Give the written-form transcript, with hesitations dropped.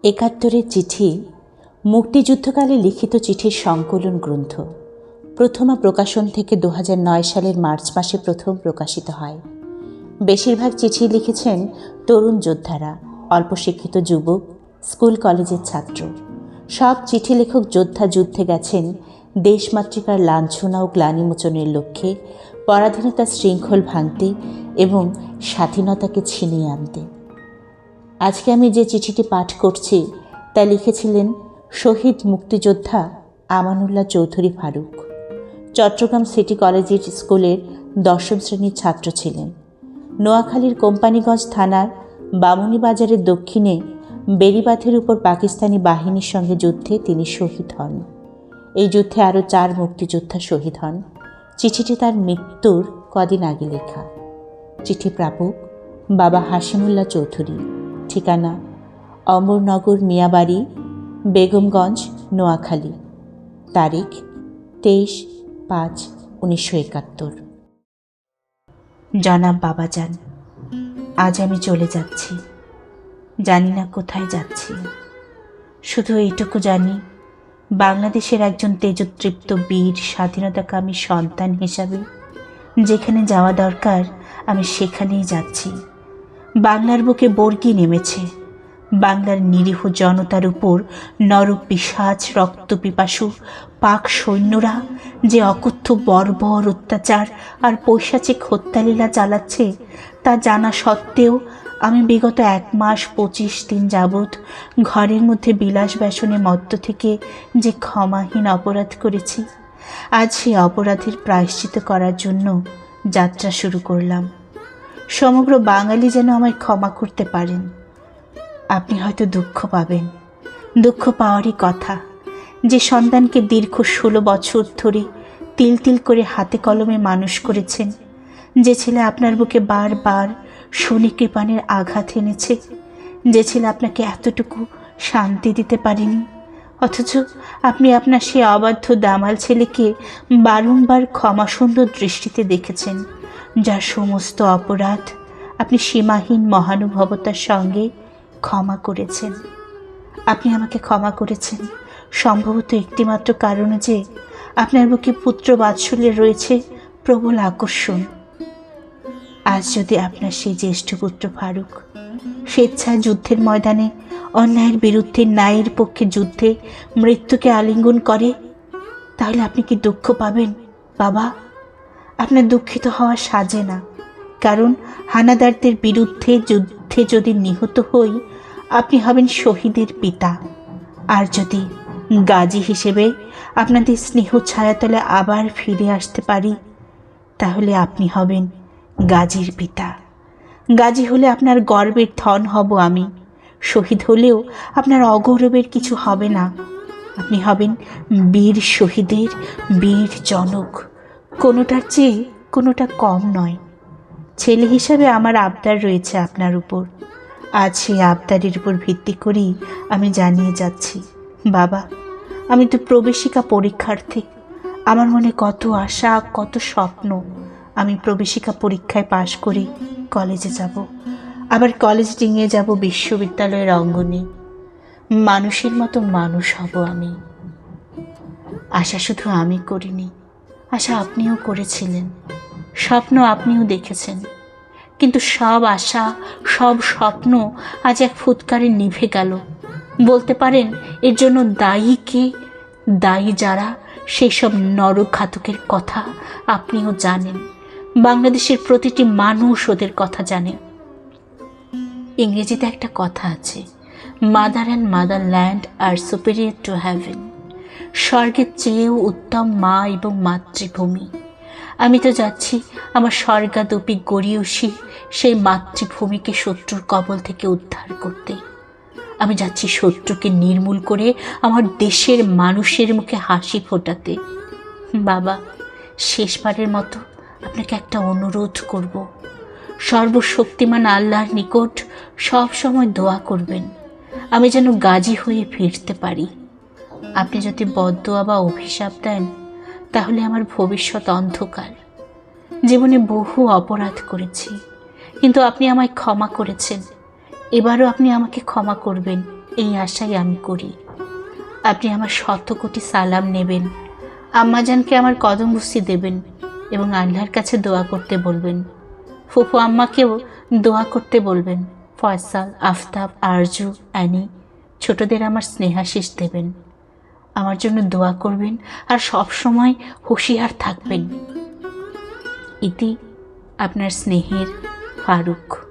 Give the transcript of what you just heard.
একাত্তরের চিঠি মুক্তিযুদ্ধকালে লিখিত চিঠির সংকলন গ্রন্থ। প্রথমা প্রকাশন থেকে 2009 সালের মার্চ মাসে প্রথম প্রকাশিত হয়। বেশিরভাগ চিঠি লিখেছেন তরুণ যোদ্ধারা, অল্প শিক্ষিত যুবক, স্কুল কলেজের ছাত্র। সব চিঠি লেখক যোদ্ধা যুদ্ধে গেছেন দেশমাতৃকার লাঞ্ছনা ও গ্লানিমোচনের লক্ষ্যে, পরাধীনতার শৃঙ্খল ভাঙতে এবং স্বাধীনতাকে ছিনিয়ে আনতে। আজকে আমি যে চিঠিটি পাঠ করছি তা লিখেছিলেন শহীদ মুক্তিযোদ্ধা আমানুল্লাহ চৌধুরী ফারুক। চট্টগ্রাম সিটি কলেজের স্কুলের 10ম শ্রেণীর ছাত্র ছিলেন। নোয়াখালীর কোম্পানিগঞ্জ থানার বামুনীবাজারের দক্ষিণে বেড়িবাঁধের উপর পাকিস্তানি বাহিনীর সঙ্গে যুদ্ধে তিনি শহীদ হন। এই যুদ্ধে আরও 4 মুক্তিযোদ্ধা শহীদ হন। চিঠিটি তার মৃত্যুর কদিন আগে লেখা। চিঠি প্রাপক বাবা হাশিমুল্লাহ চৌধুরী, ঠিকানা অমরনগর মিয়াবাড়ি, বেগমগঞ্জ, নোয়াখালী। তারিখ 23/5/1971। জনাব বাবাজান, আজ আমি চলে যাচ্ছি। জানি না কোথায় যাচ্ছি, শুধু এইটুকু জানি বাংলাদেশের একজন তেজতৃপ্ত বীর স্বাধীনতাকামী সন্তান হিসাবে যেখানে যাওয়া দরকার আমি সেখানেই যাচ্ছি। বাংলার বুকে বর্গি নেমেছে। বাংলার নিরীহ জনতার উপর নরপিশাচ রক্তপিপাসু পাক সৈন্যরা যে অকথ্য বর্বর অত্যাচার আর পৈশাচিক হত্যালীলা চালাচ্ছে তা জানা সত্ত্বেও আমি বিগত 1 মাস 25 দিন যাবৎ ঘরের মধ্যে বিলাস ব্যসনে মত্ত থেকে যে ক্ষমাহীন অপরাধ করেছি, আজ সেই অপরাধের প্রায়শ্চিত্ত করার জন্য যাত্রা শুরু করলাম। সমগ্র বাঙালি যেন আমায় ক্ষমা করতে পারেন। আপনি হয়তো দুঃখ পাবেন, দুঃখ পাওয়ারই কথা। যে সন্তানকে দীর্ঘ 16 বছর ধরে তিল তিল করে হাতে কলমে মানুষ করেছেন, যে ছেলে আপনার বুকে বারবার শনি কৃপাণের আঘাত এনেছে, যে ছেলে আপনাকে এতটুকু শান্তি দিতে পারেনি, অথচ আপনি আপনার সেই অবাধ্য দামাল ছেলেকে বারংবার ক্ষমাসুন্দর দৃষ্টিতে দেখেছেন, যার সমস্ত অপরাধ আপনি সীমাহীন মহানুভবতার সঙ্গে ক্ষমা করেছেন। আপনি আমাকে ক্ষমা করেছেন সম্ভবত একটিমাত্র কারণে যে আপনার বুকে পুত্র বাৎসল্যের রয়েছে প্রবল আকর্ষণ। আজ যদি আপনার সেই জ্যেষ্ঠ পুত্র ফারুক স্বেচ্ছায় যুদ্ধের ময়দানে অন্যায়ের বিরুদ্ধে ন্যায়ের পক্ষে যুদ্ধে মৃত্যুকে আলিঙ্গন করে, তাহলে আপনি কি দুঃখ পাবেন বাবা? আপনার দুঃখিত হওয়া সাজে না, কারণ হানাদারদের বিরুদ্ধে যুদ্ধে যদি নিহত হই আপনি হবেন শহীদের পিতা। আর যদি গাজী হিসেবে আপনাদের স্নেহ ছায়াতলে আবার ফিরে আসতে পারি, তাহলে আপনি হবেন গাজীর পিতা। গাজী হলে আপনার গর্বের ধন হব আমি, শহীদ হলেও আপনার অগৌরবের কিছু হবে না। আপনি হবেন বীর শহীদের বীর জনক, কোনোটার চেয়ে কোনোটা কম নয়। ছেলে হিসাবে আমার আবদার রয়েছে আপনার উপর। আজ সেই আবদারের উপর ভিত্তি করেই আমি জানিয়ে যাচ্ছি বাবা, আমি তো প্রবেশিকা পরীক্ষার্থী। আমার মনে কত আশা, কত স্বপ্ন। আমি প্রবেশিকা পরীক্ষায় পাশ করে কলেজে যাব, আবার কলেজ ডিঙিয়ে যাব বিশ্ববিদ্যালয়ের অঙ্গনে। মানুষের মতো মানুষ হব আমি। আশা শুধু আমি করিনি, আশা আপনিও করেছিলেন, স্বপ্ন আপনিও দেখেছেন। কিন্তু সব আশা, সব স্বপ্ন আজ এক ফুৎকারে নিভে গেল। বলতে পারেন এর জন্য দায়ী কে? দায়ী যারা, সেই সব নরঘাতকের কথা আপনিও জানেন। বাংলাদেশের প্রতিটি মানুষ ওদের কথা জানে। ইংরেজিতে একটা কথা আছে, mother and motherland are superior to heaven. স্বর্গের চেয়েও উত্তম মা এবং মাতৃভূমি। আমি তো যাচ্ছি আমার স্বর্গাদপি গড়িয়সী সেই মাতৃভূমিকে শত্রুর কবল থেকে উদ্ধার করতে। আমি যাচ্ছি শত্রুকে নির্মূল করে আমার দেশের মানুষের মুখে হাসি ফোটাতে। বাবা, শেষবারের মতো আপনাকে একটা অনুরোধ করব। সর্বশক্তিমান আল্লাহর নিকট সব সময় দোয়া করবেন আমি যেন গাজী হয়ে ফিরতে পারি। আপনি যদি বদদোয়া বা অভিশাপ দেন তাহলে আমার ভবিষ্যৎ অন্ধকার। জীবনে বহু অপরাধ করেছি, কিন্তু আপনি আমায় ক্ষমা করেছেন। এবারও আপনি আমাকে ক্ষমা করবেন। এই আশাই আমি করি। আপনি আমার 100 কোটি সালাম নেবেন, আম্মাজানকে আমার কদম বুসি দেবেন এবং আল্লাহর কাছে দোয়া করতে বলবেন। ফুফু আম্মাকেও দোয়া করতে বলবেন। ফয়সাল, আফতাব, আরজু, অ্যানি ছোটদের আমার স্নেহাশিস দেবেন। আমার জন্য দোয়া করবেন আর সব সময় হুঁশিয়ার থাকবেন। ইতি আপনার স্নেহের ফারুক।